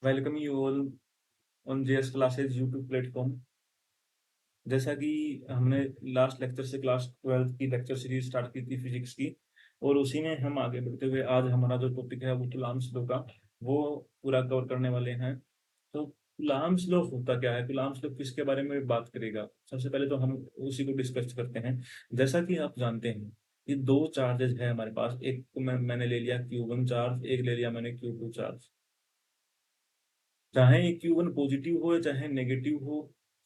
Welcome you all on JS classes YouTube platform. जैसा कि हमने लास्ट लेक्चर से क्लास 12 की लेक्चर सीरीज स्टार्ट की थी फिजिक्स की, और उसी में हम आगे बढ़ते हुए आज हमारा जो टॉपिक है वो कूलम्ब्स लॉ का वो पूरा कवर करने वाले हैं। तो कूलम्ब्स लॉ होता क्या है, कूलम्ब्स लॉ किसके बारे में बात करेगा, सबसे पहले तो हम उसी को डिस्कस करते हैं। जैसा कि आप जानते हैं कि दो चार्जेस है हमारे पास, एक को मैंने ले लिया Q1 चार्ज, एक ले लिया मैंने Q2 चार्ज। चाहे Q1 पॉजिटिव हो या चाहे नेगेटिव हो,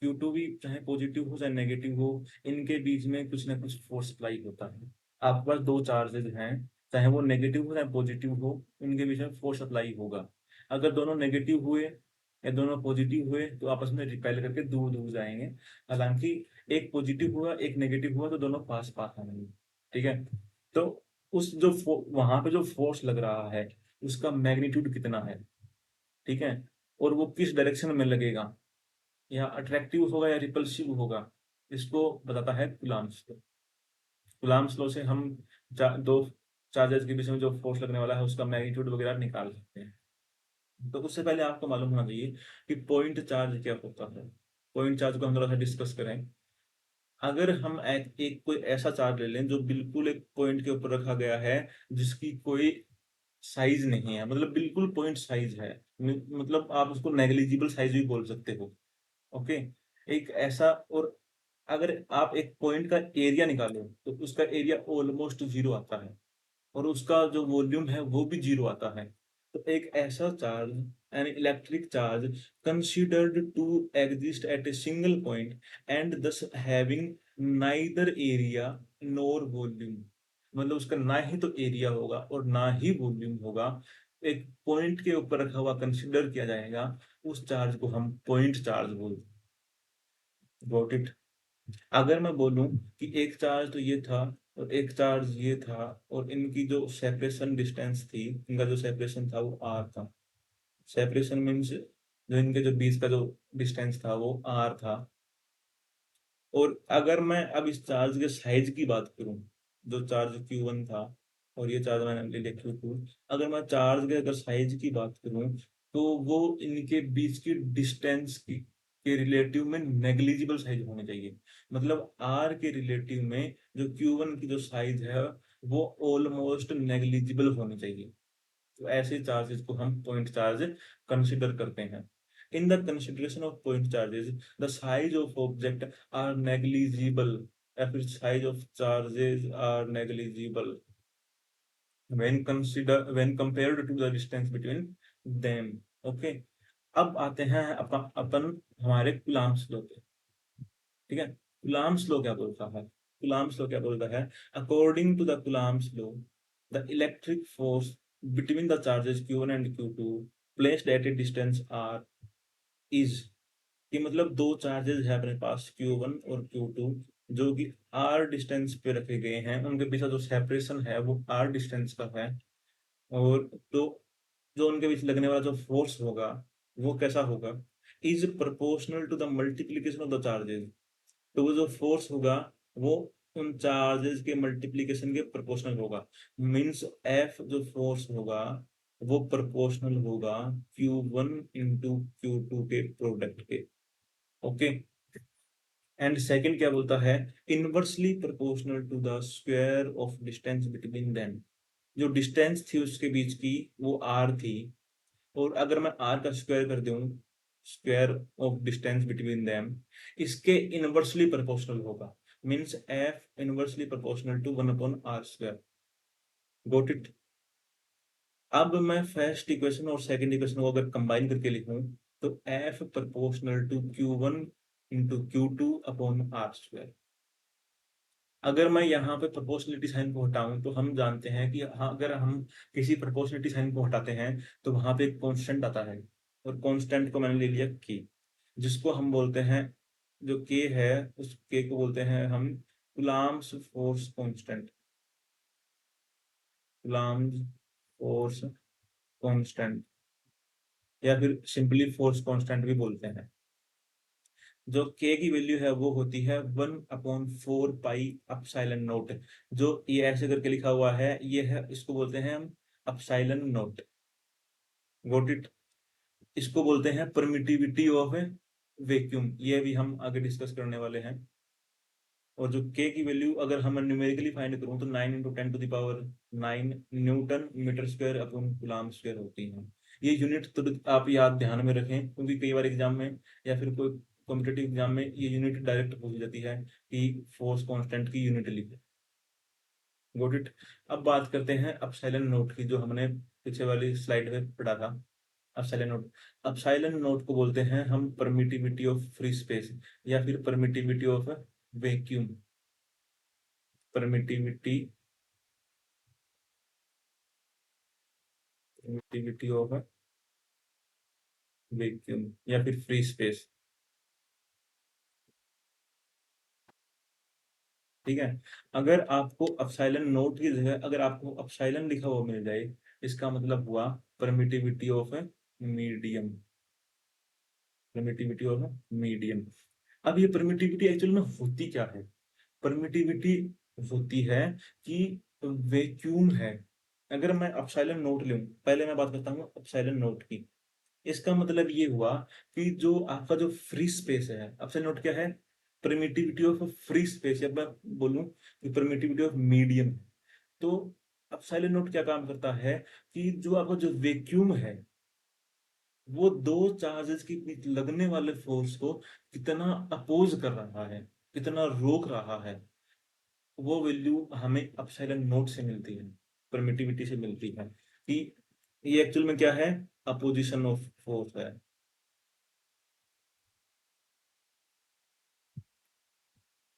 Q2 भी चाहे पॉजिटिव हो चाहे नेगेटिव हो, इनके बीच में कुछ ना कुछ फोर्स अप्लाई होता है। आपके पास दो चार्जेस हैं, चाहे वो नेगेटिव हो चाहे पॉजिटिव हो, इनके बीच में फोर्स अप्लाई होगा। अगर दोनों नेगेटिव हुए या दोनों पॉजिटिव हुए तो आपस में रिपेल करके दूर दूर जाएंगे। हालांकि एक पॉजिटिव हुआ एक नेगेटिव हुआ तो दोनों पास पास आएंगे। ठीक है। तो उस जो वहां पे जो फोर्स लग रहा है उसका मैग्नीट्यूड कितना है, ठीक है, और वो किस डायरेक्शन में लगेगा, या अट्रैक्टिव होगा या रिपल्सिव होगा, इसको बताता है कूलम्ब्स लॉ। कूलम्ब्स लॉ से हम दो चार्जेस के बीच में जो फोर्स लगने वाला है उसका मैग्नीट्यूड वगैरह निकाल सकते हैं। तो उससे पहले आपको मालूम होना चाहिए कि पॉइंट चार्ज क्या होता है। पॉइंट चार्ज को हम थोड़ा सा डिस्कस करें। अगर हम एक कोई ऐसा चार्ज ले लें जो बिल्कुल एक पॉइंट के ऊपर रखा गया है, जिसकी कोई साइज नहीं है, मतलब बिल्कुल पॉइंट साइज है, मतलब आप उसको नेग्लिजिबल साइज भी बोल सकते हो। ओके। एक ऐसा, और अगर आप एक पॉइंट का एरिया निकालो तो उसका एरिया ऑलमोस्ट जीरो आता है, और उसका जो वॉल्यूम है वो भी जीरो आता है। तो एक ऐसा charge, an electric charge considered to exist at a single point and this having neither area nor volume, मतलब उसका ना ही तो एरिया होगा और ना ही वॉल्यूम होगा, एक पॉइंट के ऊपर रखा हुआ कंसिडर किया जाएगा, उस चार्ज को हम पॉइंट चार्ज बोलते हैं। Got it. अगर मैं बोलूं कि एक चार्ज तो ये था और एक चार्ज ये था, और इनकी जो सेपरेशन डिस्टेंस थी, इनका जो सेपरेशन था वो आर था। सेपरेशन मीन्स जो इनके जो बीच का जो डिस्टेंस था वो आर था। और अगर मैं अब इस चार्ज के साइज की बात करूं, जो चार्ज Q1 था और ये चार्ज मैंने ले लिया Q2, अगर मैं चार्ज के अगर साइज की बात करूं तो वो इनके बीच की डिस्टेंस की के रिलेटिव में नेग्लिजिबल साइज होनी चाहिए। मतलब आर के रिलेटिव में जो Q1 की जो साइज है वो ऑलमोस्ट नेग्लिजिबल होनी चाहिए। तो ऐसे चार्जेस को हम पॉइंट चार्ज कंसिडर करते हैं। In the consideration of point charges the size of object are negligible, या फिर size of charges are negligible when compared to the distance between them. Okay. अब आते हैं अपन हमारे कूलम्ब्स लॉ पे। ठीक है। कूलम्ब्स लॉ क्या बोलता है, कूलम्ब्स लॉ क्या बोलता है? According to the Coulomb's law, the electric force between the charges Q1 and Q2 placed at a distance R is, कि मतलब दो चार्जेस है अपने पास Q1 और Q2 जो कि R डिस्टेंस पे रखे गए हैं, उनके बीच का जो सेपरेशन है वो R डिस्टेंस का है। और तो जो उनके बीच लगने वाला जो फोर्स होगा वो कैसा होगा, is proportional to the multiplication of the charges. तो वो जो फोर्स होगा वो उन चार्जेस के मल्टीप्लीकेशन के प्रोपोर्शनल होगा। मींस एफ जो फोर्स होगा वो प्रोपोर्शनल होगा Q1 इंटू Q2 के प्रोडक्ट के। ओके। एंड सेकंड क्या बोलता है, inversely proportional to the square of distance between them. जो डिस्टेंस थी उसके बीच की वो आर थी, और अगर मैं आर का स्क्वायर कर दूं, square of distance between them, इसके इनवर्सली प्रोपोर्शनल होगा। Means F inversely proportional to 1/r²। Got it. अब मैं फर्स्ट इक्वेशन और सेकंड इक्वेशन को अगर कंबाइन करके लिखूं तो F proportional to Q1 into Q2/r²। अगर मैं यहाँ पे प्रोपोर्शनलिटी साइन को हटाऊं तो हम जानते हैं कि हाँ, अगर हम किसी प्रोपोर्शनलिटी साइन को हटाते हैं तो वहां पे एक कांस्टेंट आता है, और कांस्टेंट को मैंने ले लिया के, जिसको हम बोलते हैं, जो के है उस के को बोलते हैं हम Coulomb's force constant. Coulomb's force constant, या फिर सिंपली फोर्स कांस्टेंट भी बोलते हैं। जो के की वैल्यू है वो होती है 1/4 पाई एप्सिलॉन नॉट। जो ये ऐसे करके लिखा हुआ है ये है, इसको बोलते हैं हम एप्सिलॉन नॉट। Got it. इसको बोलते हैं परमिटिविटी ऑफ वैक्यूम, ये भी हम आगे डिस्कस करने वाले हैं। और जो के की वैल्यू अगर हम न्यूमेरिकली फाइंड करूं तो 9 × 10⁹ newton metre square upon coulomb square होती है। ये यूनिट तो आप याद ध्यान में रखें, क्योंकि कई बार एग्जाम में या फिर कोई कॉम्पिटेटिव एग्जाम में ये यूनिट डायरेक्ट पूछ जाती है कि फोर्स कांस्टेंट की यूनिट लिखें। Got it. अब बात करते हैं अपसाइलन नोट की, जो हमने पीछे वाली स्लाइड में पढ़ा था। अपसाइलन नोट, अपसाइलन नोट को बोलते हैं हम परमिटिविटी ऑफ फ्री स्पेस या फिर permittivity of vacuum. Permittivity permittivity of vacuum या फिर फ्री स्पेस। ठीक है। अगर आपको अपसाइलन नोट की जगह अगर आपको अपसाइलन लिखा हुआ मिल जाए, इसका मतलब हुआ permittivity of medium. Permittivity of medium. अब ये परमिटिविटी एक्चुअल में होती क्या है? परमिटिविटी होती है कि वैक्यूम है। अगर मैं अपसाइलन नोट लूं, पहले मैं बात करता हूँ अपसाइलन नोट की। इसका मतलब ये हुआ कि जो आपका जो फ्री स्पेस है, अपसाइलन नोट क्या है? परमिटिविटी ऑफ फ्री स्पेस, या मैं बोलूं कि परमिटिविटी ऑफ मीडियम। तो अपसाइलन नोट क्या काम करता है कि जो आपका जो वैक्यूम है, वो दो चार्जेस के बीच लगने वाले फोर्स को कितना अपोज कर रहा है, कितना रोक रहा है, वो वैल्यू हमें अपसाइलन नोट से मिलती है, परमिटिविटी से मिलती है। कि ये एक्चुअल में क्या है? अपोजिशन ऑफ फोर्स है।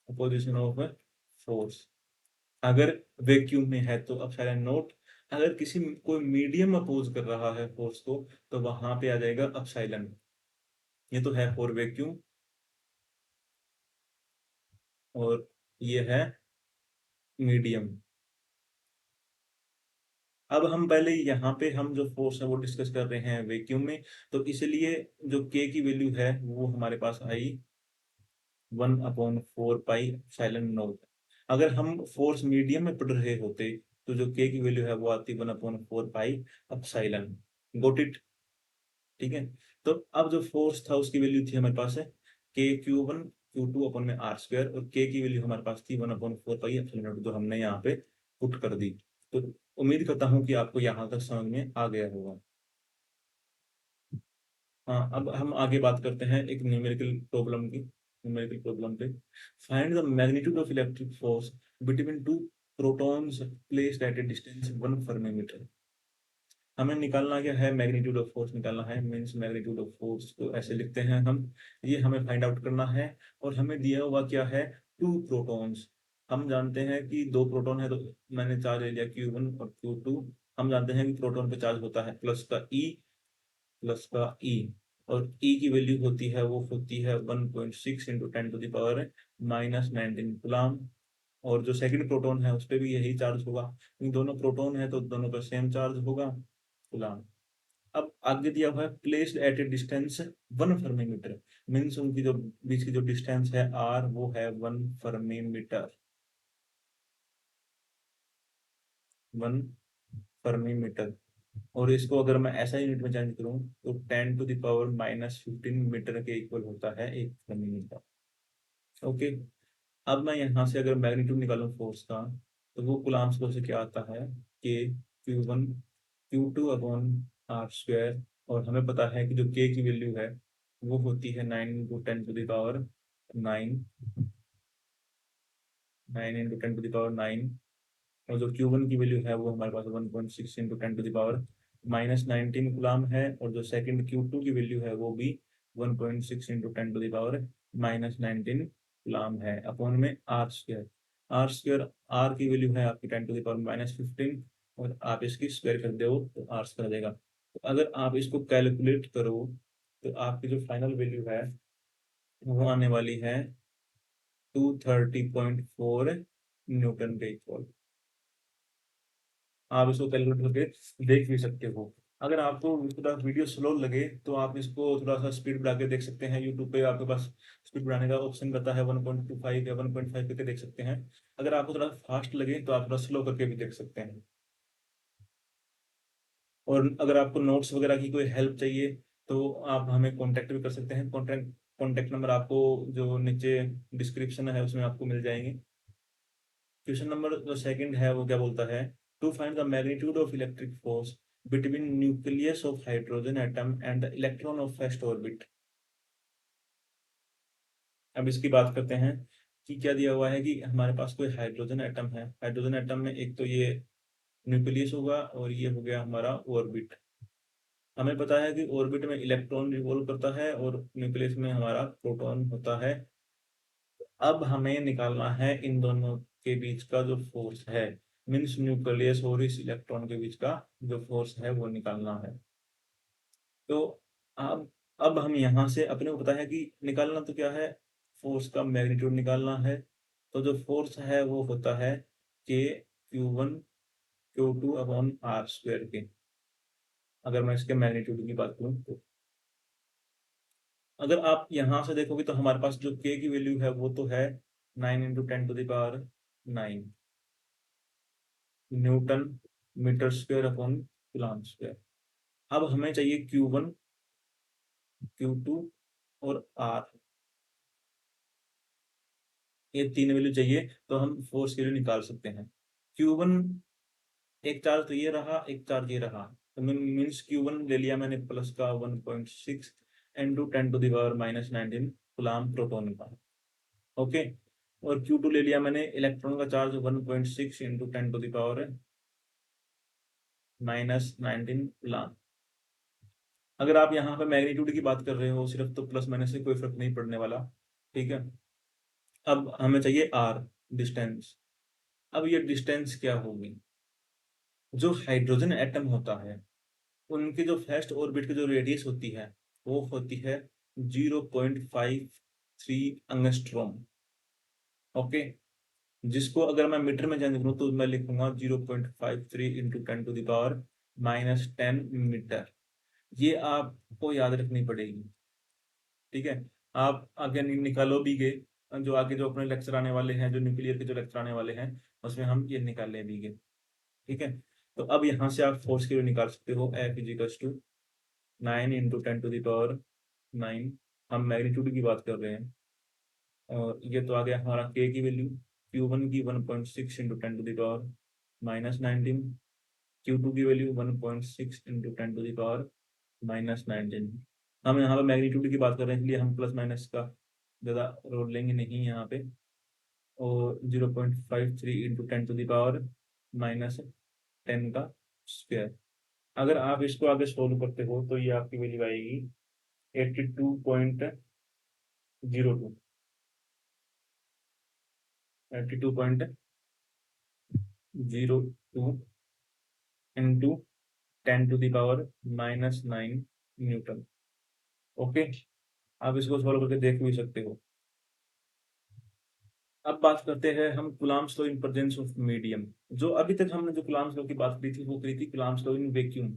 Opposition of force. अगर वैक्यूम में है तो अपसाइलन नोट, अगर किसी कोई मीडियम अपोज कर रहा है फोर्स को, तो वहां पे आ जाएगा अपसाइलन। ये तो है फॉर वैक्यूम, और ये है मीडियम। अब हम पहले यहाँ पे हम जो फोर्स है वो डिस्कस कर रहे हैं वैक्यूम में, तो इसलिए जो के की वैल्यू है वो हमारे पास आई 1/4 पाई साइलेंट नोट। अगर हम फोर्स मीडियम में पढ़ रहे होते तो जो के की वैल्यू है वो आती 1/4 पाई अपसाइलन। Got it. ठीक है। तो अब जो फोर्स था उसकी वैल्यू थी हमारे पास है K Q1 Q2 अपॉन में R² और के की वैल्यू हमारे पास थी 1/4 पाई अपसाइलन नोट, जो हमने यहाँ पे पुट कर दी। तो उम्मीद करता हूँ कि आपको यहाँ तक समझ में आ गया होगा। हाँ, अब हम आगे बात करते हैं एक न्यूमेरिकल प्रॉब्लम की। न्यूमेरिकल प्रॉब्लम पे find the magnitude of electric force between two protons placed at a distance 1 fermi metre. हमें निकालना क्या है? मैग्नीट्यूड ऑफ फोर्स निकालना है। मींस मैग्नीट्यूड ऑफ फोर्स को ऐसे लिखते हैं हम, ये हमें फाइंड आउट करना है। और हमें दिया हुआ क्या है? Two protons. हम जानते हैं कि दो प्रोटॉन है, तो मैंने चार्ज ले लिया Q1 और Q2। हम जानते हैं कि प्रोटॉन पे चार्ज होता है प्लस का E, प्लस का ई। और ई की वैल्यू होती है, वो होती है 1.6 × 10⁻⁻19 कूलम। और जो सेकंड प्रोटॉन है उस पर भी यही चार्ज होगा, क्योंकि दोनों प्रोटॉन है तो दोनों पर सेम चार्ज होगा, कूलम। अब आगे दिया हुआ है placed at a distance 1 fermi metre. Means उनकी जो बीच की जो डिस्टेंस है आर, वो है 1 फर्मी मीटर। 1 fermi metre. और इसको अगर मैं ऐसा यूनिट में चेंज करूं तो 10⁻⁻15 मीटर के इक्वल होता है 1 फर्मी मीटर। ओके। अब मैं यहाँ से अगर मैग्नीट्यूड निकालूं फोर्स का, तो वो कूलम्ब्स लॉ से क्या आता है? के Q1 Q2 अपॉन R²। और हमें पता है कि जो के की वैल्यू है वो होती है 9 × 10⁻⁹ 9 और जो Q1 की वैल्यू है वो हमारे पास 1.6 × 10⁻⁻19 कूलम है। और जो सेकंड Q2 की वैल्यू है वो भी 1.6 × 10⁻⁻19 कूलम है, अपॉन में R²। R² आर की वैल्यू है आपकी 10⁻⁻15, और आप इसकी स्क्वायर कर दो तो आर स्क्वायर आ जाएगा। तो अगर आप इसको कैलकुलेट करो तो आपकी जो फाइनल वैल्यू है वो आने वाली है 230.4 न्यूटन के इक्वल। आप इसको कैलकुलेट करके देख भी सकते हो। अगर आपको थोड़ा वीडियो स्लो लगे तो आप इसको थोड़ा सा स्पीड बढ़ा के देख सकते हैं। यूट्यूब पे आपके पास स्पीड बढ़ाने का ऑप्शन रहता है, 1.25 या 1.5 करके देख सकते हैं। अगर आपको थोड़ा फास्ट लगे तो आप थोड़ा स्लो करके भी देख सकते हैं। और अगर आपको नोट्स वगैरह की कोई हेल्प चाहिए तो आप हमें कांटेक्ट भी कर सकते हैं। कॉन्टैक्ट नंबर आपको जो नीचे डिस्क्रिप्शन है उसमें आपको मिल जाएंगे। क्वेश्चन नंबर जो सेकंड है वो क्या बोलता है, to find the magnitude of electric force between nucleus of hydrogen atom and the electron of first orbit. अब इसकी बात करते हैं कि क्या दिया हुआ है कि हमारे पास कोई हाइड्रोजन एटम है। हाइड्रोजन एटम में एक तो ये न्यूक्लियस होगा और ये हो गया हमारा ऑर्बिट। हमें पता है कि ऑर्बिट में इलेक्ट्रॉन रिवॉल्व करता है और न्यूक्लियस में हमारा प्रोटॉन होता है। अब हमें निकालना है इन दोनों के बीच का जो फोर्स है, मीन्स न्यूक्लियस और इस इलेक्ट्रॉन के बीच का जो फोर्स है वो निकालना है। तो अब हम यहाँ से अपने को पता है कि निकालना तो क्या है, फोर्स का मैग्नीट्यूड निकालना है। तो जो फोर्स है वो होता है के Q1 Q2 upon r square के। अगर मैं इसके मैग्नीट्यूड की बात करूँ तो अगर आप यहाँ से देखोगे तो हमारे पास जो के की वैल्यू है वो तो है 9 × 10⁻⁹ newton metre square upon coulomb square. अब हमें चाहिए Q1 Q2 और R, ये तीन वैल्यू चाहिए तो हम फोर्स की वैल्यू निकाल सकते हैं। Q1 एक चार्ज तो ये रहा, एक चार्ज ये रहा, तो मीन्स Q1 ले लिया मैंने प्लस का 1.6 × 10⁻⁻19 कूलम्ब प्रोटॉन का। ओके, और Q2 ले लिया मैंने इलेक्ट्रॉन का चार्ज 1.6 × 10⁻⁻19 कूलम्ब। अगर आप यहाँ पे मैग्नीट्यूड की बात कर रहे हो सिर्फ, तो प्लस माइनस से कोई फर्क नहीं पड़ने वाला। ठीक है, अब हमें चाहिए आर, डिस्टेंस। अब ये डिस्टेंस क्या होगी, जो हाइड्रोजन एटम होता है उनकी जो फर्स्ट ऑर्बिट की जो रेडियस होती है वो होती है 0.53 एंगस्ट्रॉम। ओके, जिसको अगर मैं मीटर में चेंज करूँ तो मैं लिखूंगा 0.53 × 10⁻⁻10 मीटर। ये आपको याद रखनी पड़ेगी। ठीक है, आप आगे निकालो भी गए, जो आगे जो अपने लेक्चर आने वाले हैं, जो न्यूक्लियर के जो लेक्चर आने वाले हैं उसमें हम ये निकाल भी गए। ठीक है, तो अब यहाँ से आप फोर्स की वैल्यू निकाल सकते हो, F = 9 × 10⁻⁹। हम मैग्नीट्यूड की बात कर रहे हैं और ये तो आ गया हमारा K की वैल्यू, Q1 की 1.6 × 10⁻⁻19, Q2 की वैल्यू 1.6 × 10⁻⁻19। हम यहाँ पे मैग्नीट्यूड की बात कर रहे हैं इसलिए हम प्लस माइनस का ज़्यादा रोल लेंगे नहीं यहाँ पे, और 0.53 × 10⁻⁻10 का स्क्वायर। अगर आप इसको आगे सोल्व करते हो तो ये आपकी वैल्यू आएगी 82.02, 82.02 इंटू 10⁻⁻9 न्यूटन। ओके, आप इसको सॉल्व करके देख भी सकते हो। अब बात करते हैं हम Coulomb's law in presence of medium. जो अभी तक हमने जो कूलम्ब्स लॉ की बात की थी वो करी थी कूलम्ब्स लॉ इन वैक्यूम।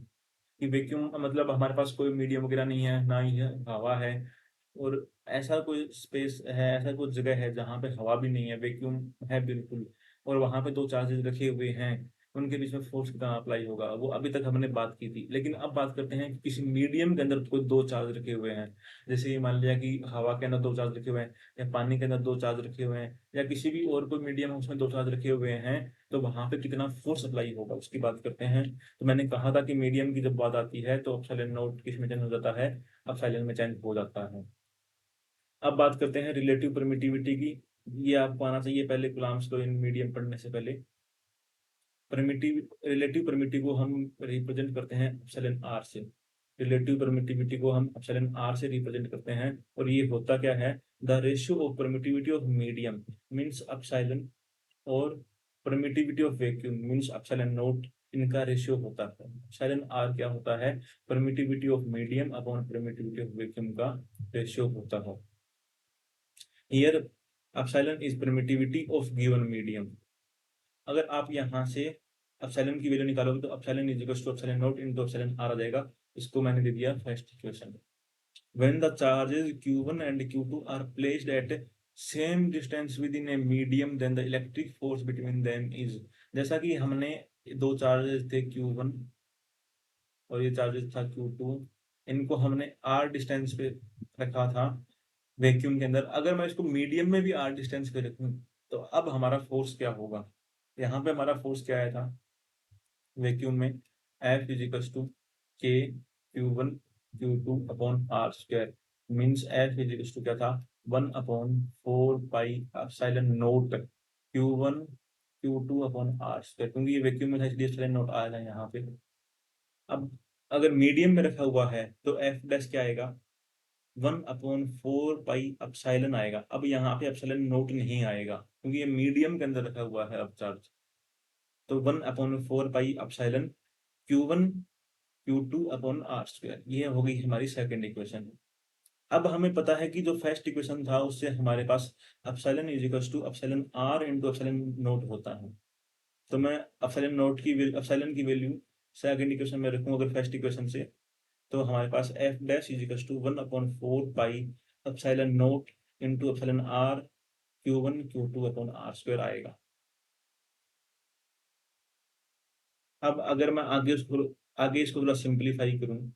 कि वैक्यूम मतलब हमारे पास कोई मीडियम वगैरह नहीं है, ना ही हवा है, और ऐसा कोई स्पेस है, ऐसा कोई जगह है जहाँ पे हवा भी नहीं है, वैक्यूम है बिल्कुल, और वहां पे दो चार्जेस रखे हुए हैं, उनके बीच में फोर्स कितना अप्लाई होगा वो अभी तक हमने बात की थी। लेकिन अब बात करते हैं कि किसी मीडियम के अंदर कोई दो चार्ज रखे हुए हैं, जैसे मान लिया कि हवा के अंदर दो चार्ज रखे हुए हैं, या पानी के अंदर दो चार्ज रखे हुए हैं, या किसी भी और कोई मीडियम उसमें दो चार्ज रखे हुए हैं, तो वहां पे कितना फोर्स अप्लाई होगा उसकी बात करते हैं। तो मैंने कहा था कि मीडियम की जब बात आती है तो एप्सिलॉन नॉट किस में चेंज हो जाता है, एप्सिलॉन में चेंज हो जाता है। अब बात करते हैं रिलेटिव परमिटिविटी की। ये आपको आना चाहिए पहले कूलम्ब्स लॉ इन मीडियम पढ़ने से पहले। रिलेटिव परमिटिव को हम रिप्रेजेंट करते हैं एप्सिलॉन आर से। रिलेटिव परमिटिविटी को हम एप्सिलॉन आर से रिप्रेजेंट करते हैं, और ये होता क्या है, the ratio of permittivity of medium means epsilon, और permittivity of vacuum means epsilon naught, इनका रेशियो होता है। एप्सिलॉन आर क्या होता है, permittivity of medium upon permittivity of vacuum का रेशियो होता है। Here epsilon is permittivity of given medium. अगर आप यहाँ से एप्सिलॉन की वैल्यू निकालोगे तो epsilon is equal to epsilon naught into epsilon r आ जाएगा। इसको मैंने दे दिया first equation. When the charges Q1 and Q2 are placed at same distance within a medium, then the electric force between them is। जैसा कि हमने दो चार्जेस थे Q1 और ये चार्जेस था Q2, इनको हमने r डिस्टेंस पे रखा था वैक्यूम के अंदर। अगर मैं इसको मीडियम में भी r डिस्टेंस पे रखूं तो अब हमारा फोर्स क्या होगा? यहाँ पे हमारा फोर्स क्या आया था वैक्यूम में? F is equals to K Q1 Q2 upon r square, means F is equals to क्या था? 1/4 pi epsilon naught Q1 Q2 upon r square, क्योंकि ये वैक्यूम में था इसलिए एप्सिलॉन नोट आया था यहाँ पे। अब अगर मीडियम में रखा हुआ है तो F डैश क्या आएगा? 1/4 पाई एप्सिलॉन आएगा। अब यहाँ पे एप्सिलॉन नोट नहीं आएगा क्योंकि ये मीडियम के अंदर रखा हुआ है अब चार्ज। तो 1/4 pi epsilon Q1 Q2 upon r square, ये हो गई हमारी सेकंड इक्वेशन। अब हमें पता है कि जो फर्स्ट इक्वेशन था उससे हमारे पास epsilon equals to epsilon r into epsilon naught होता है। तो मैं एप्सिलॉन की वैल्यू सेकंड इक्वेशन में रखूं अगर फर्स्ट इक्वेशन से, तो हमारे पास F dash equals to 1/4 pi epsilon naught into epsilon r Q1 Q2 upon r square आएगा। अब अगर मैं आगे इसको थोड़ा सिंप्लीफाई करूं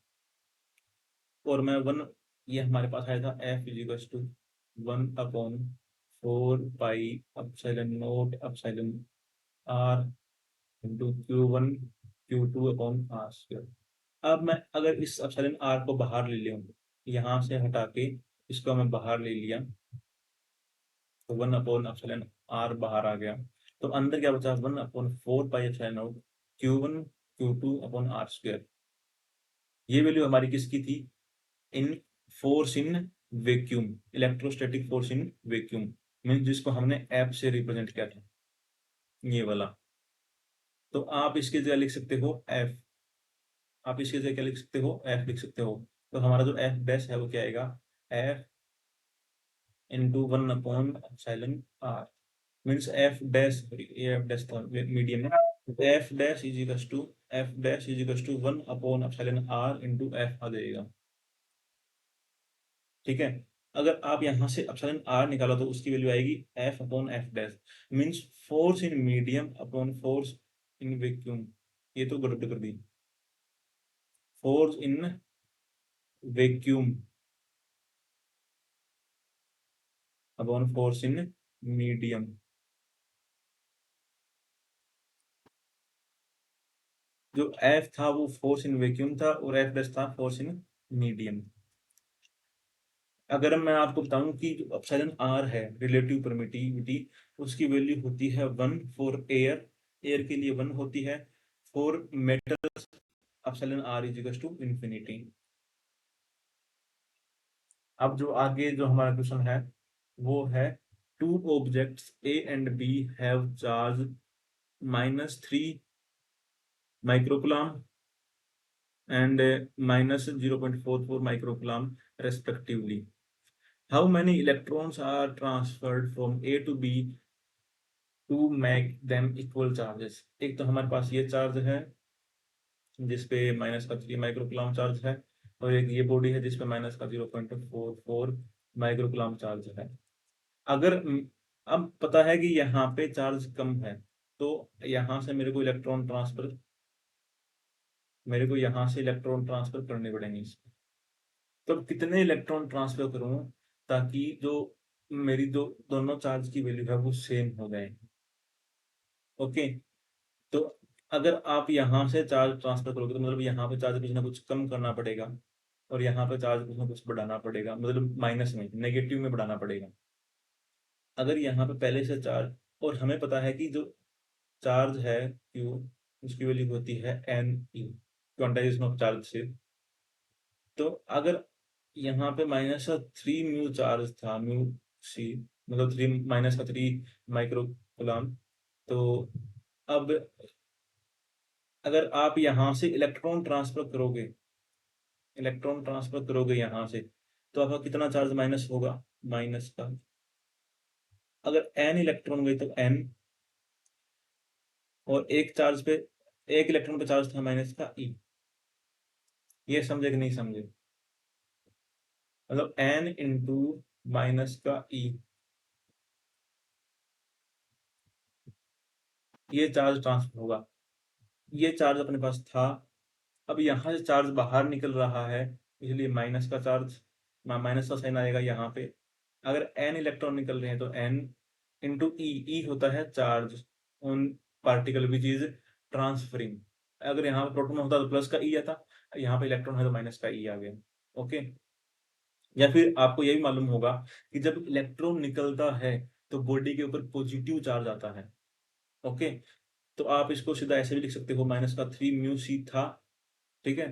और मैं वन, ये हमारे पास आया था F is equals to 1/4 pi epsilon naught epsilon r into Q1 Q2 upon r square. अब मैं अगर इस एप्सिलॉन आर को बाहर ले लूं, यहाँ से हटा के इसको मैं बाहर ले लिया तो 1/एप्सिलॉन आर बाहर आ गया, तो अंदर क्या बचा? 1/4 pi epsilon naught Q1 Q2 upon r square. ये वैल्यू हमारी किसकी थी? In force in vacuum, electrostatic force in vacuum, mean जिसको हमने एफ से रिप्रेजेंट किया था, ये वाला। तो आप इसके जगह लिख सकते हो एफ, आप इसके जगह क्या लिख सकते हो? एफ लिख सकते हो। तो हमारा जो एफ डैश है वो क्या आएगा? एफ इंटू 1/एप्सिलॉन आर, मीन्स एफ डैश, ये एफ डैश था मीडियम में, F dash is equals to 1/एप्सिलॉन आर इंटू एफ आ जाएगा। ठीक है, अगर आप यहाँ से एप्सिलॉन आर निकालो तो उसकी वैल्यू आएगी F upon F dash, means force in medium upon force in vacuum. ये तो गड़बड़ कर दी, force in vacuum upon force in medium. जो एफ था वो फोर्स इन वैक्यूम था और एफ डैश था फोर्स इन मीडियम। अगर मैं आपको बताऊं कि जो एप्सिलॉन आर है रिलेटिव परमिटिविटी, उसकी वैल्यू होती है 1 फॉर एयर, एयर के लिए 1 होती है, for metal epsilon r is equal to infinity. अब जो आगे जो हमारा क्वेश्चन है वो है two objects A and B have charge -3 microcoulomb and -0.44 microcoulomb respectively. How many electrons are transferred from A to B to make them equal charges? एक तो हमारे पास ये चार्ज है जिसपे -3 माइक्रोकुलम चार्ज है, और एक ये बॉडी है जिसपे -0.44 माइक्रोकुलम चार्ज है। अगर अब पता है कि यहाँ पे चार्ज कम है, तो यहाँ से मेरे को यहाँ से इलेक्ट्रॉन ट्रांसफर करने पड़ेंगे इसमें। तो कितने इलेक्ट्रॉन ट्रांसफर करूं ताकि जो मेरी दो दोनों चार्ज की वैल्यू है वो सेम हो जाए? ओके, तो अगर आप यहाँ से चार्ज ट्रांसफर करोगे तो मतलब यहाँ पे चार्ज कुछ ना कुछ कम करना पड़ेगा और यहाँ पे चार्ज कुछ ना कुछ बढ़ाना पड़ेगा, मतलब माइनस में, नेगेटिव में बढ़ाना पड़ेगा। अगर यहाँ पे पहले से चार्ज, और हमें पता है कि जो चार्ज है Q, उसकी वैल्यू होती है Ne, क्वांटाइजेशन ऑफ चार्ज से। तो अगर यहाँ पे -3 म्यू चार्ज था, म्यू सी, मतलब 3 माइक्रोकुलम, तो अब अगर आप यहाँ से इलेक्ट्रॉन ट्रांसफर करोगे यहाँ से, तो आपका कितना चार्ज माइनस होगा? माइनस का। अगर n इलेक्ट्रॉन गए तो n, और एक इलेक्ट्रॉन पे चार्ज था माइनस का e। ये समझे कि नहीं समझे? मतलब n इंटू माइनस का e, ये चार्ज ट्रांसफर होगा। ये चार्ज अपने पास था, अब यहाँ से चार्ज बाहर निकल रहा है इसलिए माइनस का चार्ज, माइनस का साइन आएगा यहाँ पे। अगर n इलेक्ट्रॉन निकल रहे हैं तो n इंटू ई होता है charge on particle which is transferring. अगर यहाँ पे प्रोटॉन होता तो प्लस का ई आता, यहाँ पे इलेक्ट्रॉन है तो माइनस का ई आ गया। ओके, या फिर आपको ये भी मालूम होगा कि जब इलेक्ट्रॉन निकलता है तो बॉडी के ऊपर पॉजिटिव चार्ज आता है। ओके, तो आप इसको सीधा ऐसे भी लिख सकते हो, माइनस का 3 म्यू सी था। ठीक है,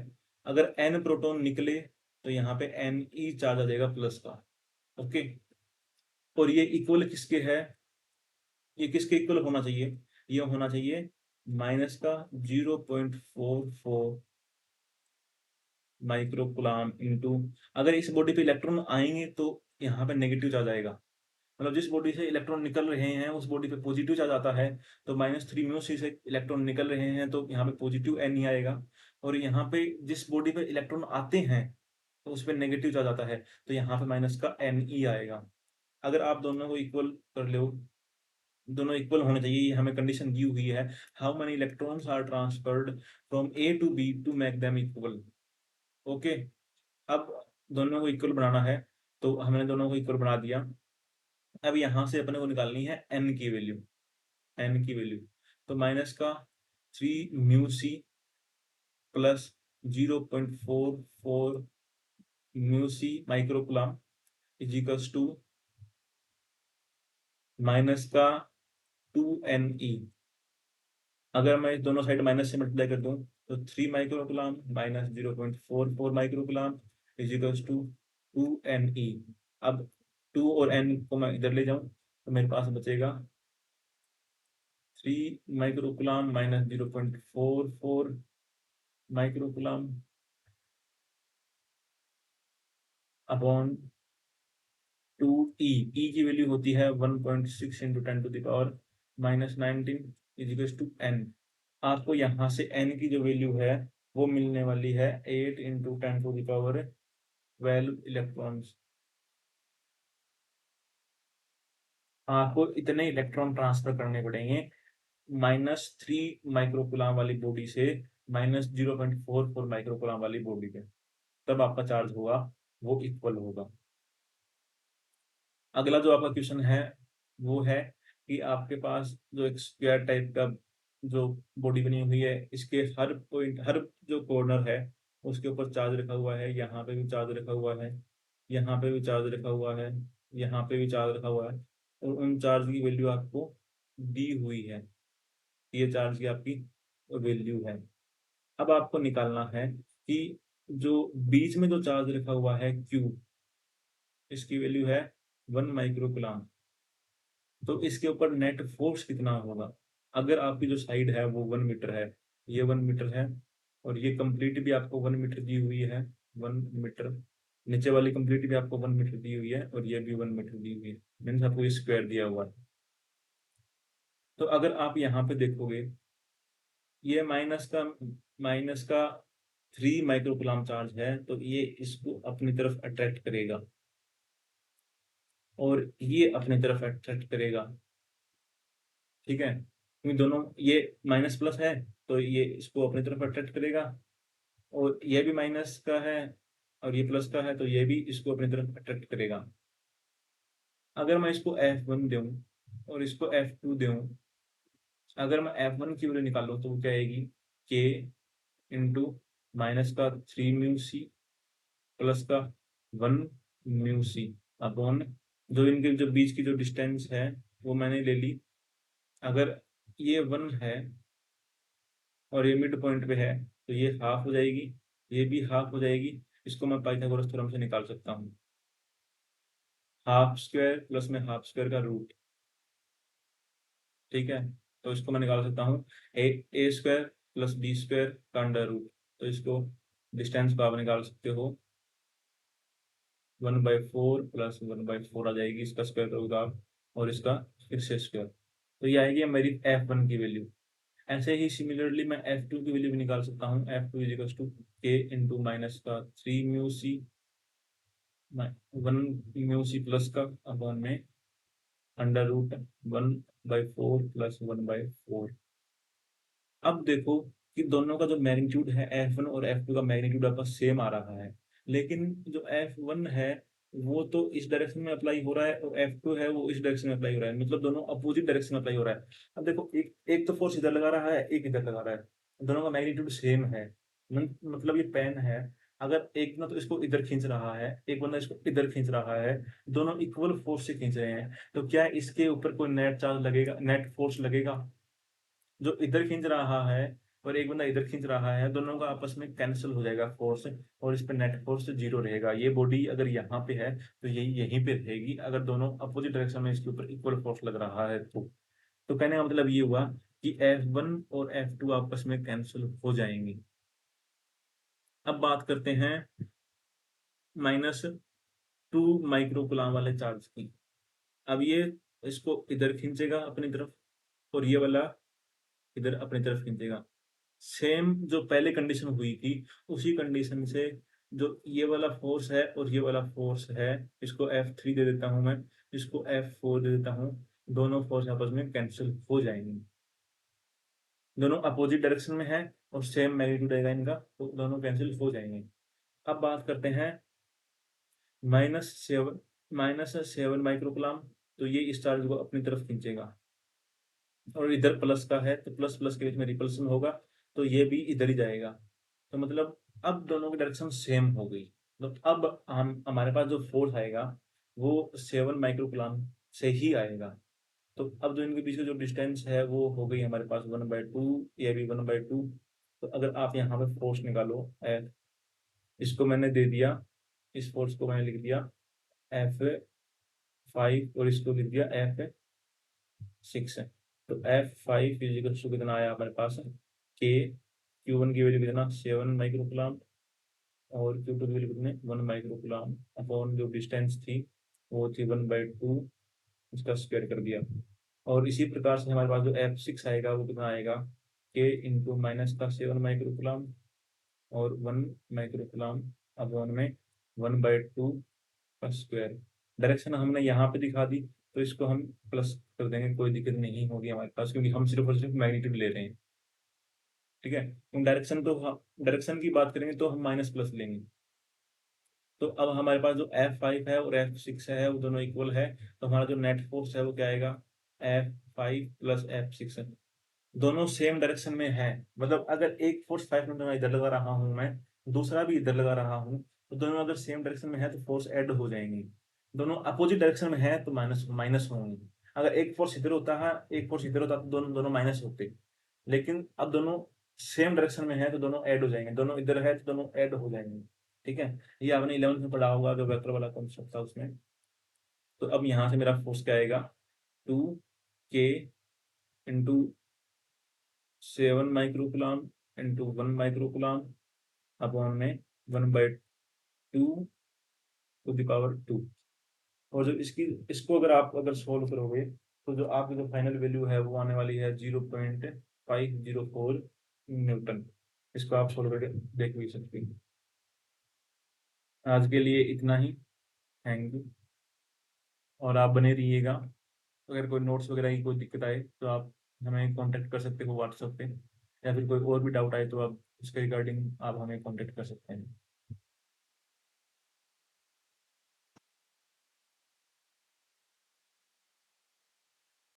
अगर n प्रोटॉन निकले तो यहाँ पे n ई चार्ज आ जाएगा प्लस का। ओके, और ये इक्वल किसके है, ये किसके इक्वल होना चाहिए, ये होना चाहिए माइनस का 0.44 माइक्रोकुलाम इंटू, अगर इस बॉडी पे इलेक्ट्रॉन आएंगे तो यहाँ पे नेगेटिव चार्ज आएगा। मतलब जिस बॉडी से इलेक्ट्रॉन निकल रहे हैं उस बॉडी पे पॉजिटिव चार्ज आता है, तो -3 म्यू सी से इलेक्ट्रॉन निकल रहे हैं तो यहाँ पे पॉजिटिव एन ही आएगा। और यहाँ पे जिस बॉडी पे इलेक्ट्रॉन आते हैं तो उस पर नेगेटिव चार्ज आता है, तो यहाँ पे माइनस का एन ई आएगा। अगर आप दोनों को इक्वल कर लो, दोनों इक्वल होने चाहिए, ये हमें कंडीशन दी हुई है, how many electrons are transferred from A to B to make them equal. Okay, अब दोनों को इक्वल बनाना है, तो हमने दोनों को इक्वल बना दिया। अब यहाँ से अपने को निकालनी है n की वैल्यू, n की वैल्यू, तो माइनस का 3 mu C plus 0.44 mu C microcoulomb is equals to minus का 2ne। अगर मैं दोनों साइड माइनस से मल्टीप्लाई कर दूं तो 3 microcoulomb minus 0.44 microcoulomb is equals to 2ne। अब 2 और n को मैं इधर ले जाऊं तो मेरे पास बचेगा 3 microcoulomb minus 0.44 microcoulomb upon 2e। E की वैल्यू होती है 1.6 into 10 to the power -19 is equal to n। आपको यहाँ से n की जो वैल्यू है वो मिलने वाली है 8 into 10 to the power 12 electrons. आपको इतने इलेक्ट्रॉन ट्रांसफर करने पड़ेंगे -3 माइक्रोकुलाम वाली बॉडी से -0.44 माइक्रोकुलाम वाली बॉडी पे, तब आपका चार्ज होगा वो इक्वल होगा। अगला जो आपका क्वेश्चन है वो है कि आपके पास जो एक स्क्वायर टाइप का जो बॉडी बनी हुई है, इसके हर पॉइंट, हर जो कॉर्नर है उसके ऊपर चार्ज रखा हुआ है, यहाँ पे भी चार्ज रखा हुआ है, यहाँ पे भी चार्ज रखा हुआ है, यहाँ पे भी चार्ज रखा हुआ है, और उन चार्ज की वैल्यू आपको दी हुई है। ये चार्ज की आपकी वैल्यू है। अब आपको निकालना है कि जो बीच में जो चार्ज रखा हुआ है Q, इसकी वैल्यू है 1 माइक्रोकुलाम, तो इसके ऊपर नेट फोर्स कितना होगा। अगर आपकी जो साइड है वो 1 मीटर है, ये 1 मीटर है, और ये कंप्लीट भी आपको 1 मीटर दी हुई है, 1 मीटर, नीचे वाली कंप्लीट भी आपको 1 मीटर दी हुई है, और ये भी 1 मीटर दी हुई है, मीन्स आपको स्क्वायर दिया हुआ है। तो अगर आप यहाँ पे देखोगे, ये माइनस का 3 माइक्रोकुलाम चार्ज है, तो ये इसको अपनी तरफ अट्रैक्ट करेगा और ये अपनी तरफ अट्रैक्ट करेगा। ठीक है, क्योंकि दोनों ये माइनस प्लस है तो ये इसको अपनी तरफ अट्रैक्ट करेगा, और ये भी माइनस का है और ये प्लस का है तो ये भी इसको अपनी तरफ अट्रैक्ट करेगा। अगर मैं इसको F1 दूं और इसको F2 दूं, अगर मैं F1 की वैल्यू निकालूं तो वो क्या आएगी, K इंटू माइनस का 3 म्यू सी प्लस का 1 म्यू सी अपॉन, जो इनके जो बीच की जो डिस्टेंस है वो मैंने ले ली। अगर ये 1 है और ये मिड पॉइंट पे है तो ये हाफ हो जाएगी, ये भी हाफ हो जाएगी। इसको मैं पाइथागोरस थ्योरम से निकाल सकता हूँ, हाफ स्क्वायर प्लस में हाफ स्क्वायर का रूट। ठीक है, तो इसको मैं निकाल सकता हूँ ए स्क्वायर प्लस बी स्क्वायर का अंडर रूट। तो इसको डिस्टेंस को आप निकाल सकते हो 1/4 प्लस 1/4 आ जाएगी, इसका स्क्वायर करोगे आप, और इसका फिर से स्क्वायर, तो ये आएगी मेरी F1 की वैल्यू। ऐसे ही सिमिलरली मैं F2 की वैल्यू भी निकाल सकता हूँ, F2 is equal to K into minus का 3 mu C 1 mu C plus का अपॉन में अंडर रूट 1/4 प्लस 1/4। अब देखो कि दोनों का जो मैग्नीट्यूड है F1 और F2 का मैग्नीट्यूड आपका सेम आ रहा है, लेकिन जो F1 है वो तो इस डायरेक्शन में अप्लाई हो रहा है और F2 है वो इस डायरेक्शन में अप्लाई हो रहा है, मतलब दोनों अपोजिट डायरेक्शन में अप्लाई हो रहा है। अब देखो एक एक तो फोर्स इधर लगा रहा है, एक इधर लगा रहा है, दोनों का मैग्नीट्यूड सेम है। मतलब ये पेन है, अगर एक ना तो इसको इधर खींच रहा है, एक बंदा इसको इधर खींच रहा है, दोनों इक्वल फोर्स से खींच रहे हैं, तो क्या इसके ऊपर कोई नेट चार्ज लगेगा, नेट फोर्स लगेगा? जो इधर खींच रहा है और एक बंदा इधर खींच रहा है, दोनों का आपस में कैंसिल हो जाएगा फोर्स, और इस पे नेट फोर्स जीरो रहेगा। ये बॉडी अगर यहाँ पे है तो यही यहीं पे रहेगी, अगर दोनों अपोजिट डायरेक्शन में इसके ऊपर इक्वल फोर्स लग रहा है तो कहने का मतलब ये हुआ कि F1 और F2 आपस में कैंसिल हो जाएंगी। अब बात करते हैं -2 माइक्रो कूलाम वाले चार्ज की। अब ये इसको इधर खींचेगा अपनी तरफ और ये वाला इधर अपनी तरफ खींचेगा। सेम जो पहले कंडीशन हुई थी उसी कंडीशन से, जो ये वाला फोर्स है और ये वाला फोर्स है, इसको F3 दे देता हूं मैं, इसको F4 दे देता हूं, दोनों फोर्स आपस में कैंसिल हो जाएंगी। दोनों अपोजिट डायरेक्शन में है और सेम मैग्नीट्यूड आएगा इनका, तो दोनों कैंसिल हो जाएंगे। अब बात करते हैं -7 माइक्रोकुलाम, तो ये इस चार्ज को अपनी तरफ खींचेगा और इधर प्लस का है तो प्लस प्लस के बीच में रिपल्सन होगा, तो ये भी इधर ही जाएगा। तो मतलब अब दोनों की डायरेक्शन सेम हो गई, तो अब हम हमारे पास जो फोर्स आएगा वो 7 माइक्रोकुलाम से ही आएगा। तो अब जो इनके बीच का जो डिस्टेंस है वो हो गई हमारे पास 1/2, ये भी 1/2। तो अगर आप यहाँ पे फोर्स निकालो F, इसको मैंने दे दिया, इस फोर्स को मैंने लिख दिया F5 और इसको लिख दिया F6 है। तो F5 इजिकल टू कितना आया हमारे पास K, Q1 की वैल्यू कितना 7 माइक्रोकुलाम और Q2 की वैल्यू कितने 1 माइक्रोकुलाम अपॉन जो डिस्टेंस थी वो थी 1/2, इसका स्क्वायर कर दिया। और इसी प्रकार से हमारे पास जो F6 आएगा वो कितना आएगा K इंटू माइनस का 7 माइक्रोकुलाम और 1 माइक्रोकुलाम अपॉन में 1/2 का स्क्वायर। डायरेक्शन हमने यहाँ पे दिखा दी, तो इसको हम प्लस कर देंगे, कोई दिक्कत नहीं होगी हमारे पास, क्योंकि हम सिर्फ और सिर्फ मैग्नीट्यूड ले रहे हैं। ठीक है, तो डायरेक्शन की बात करेंगे तो हम माइनस प्लस लेंगे। तो अब हमारे पास जो F5 है और F6 है वो दोनों इक्वल है, तो हमारा जो नेट फोर्स है वो क्या आएगा F5 प्लस F6। दोनों सेम डायरेक्शन में है, मतलब अगर एक फोर्स 5 न्यूटन इधर लगा रहा हूं मैं, दूसरा भी इधर लगा रहा हूं, तो दोनों अगर सेम डायरेक्शन में है तो फोर्स ऐड हो जाएंगी। दोनों अपोजिट डायरेक्शन में है तो माइनस माइनस होंगी। अगर एक फोर्स इधर होता है, एक फोर्स इधर होता तो दोनों दोनों माइनस होते, लेकिन अब दोनों सेम डायरेक्शन में है तो दोनों ऐड हो जाएंगे, दोनों इधर है तो दोनों ऐड हो जाएंगे। ठीक है, ये आपने 11th में पढ़ा होगा जो वेक्टर वाला कॉन्सेप्ट था उसमें। तो अब यहाँ से मेरा फोर्स क्या आएगा 2K into 7 microcoulomb into 1 microcoulomb upon में 1/2 टू द पावर 2। और जो इसको अगर सोल्व करोगे तो जो आपकी जो फाइनल वैल्यू है वो आने वाली है 0.504 न्यूटन। इसको आप सोल्व करके देख भी सकते हैं। आज के लिए इतना ही, थैंक यू। और आप बने रहिएगा, अगर कोई नोट्स वगैरह की कोई दिक्कत आए तो आप हमें कांटेक्ट कर सकते हो व्हाट्सएप पे, या फिर कोई और भी डाउट आए तो आप उसके रिगार्डिंग आप हमें कांटेक्ट कर सकते हैं।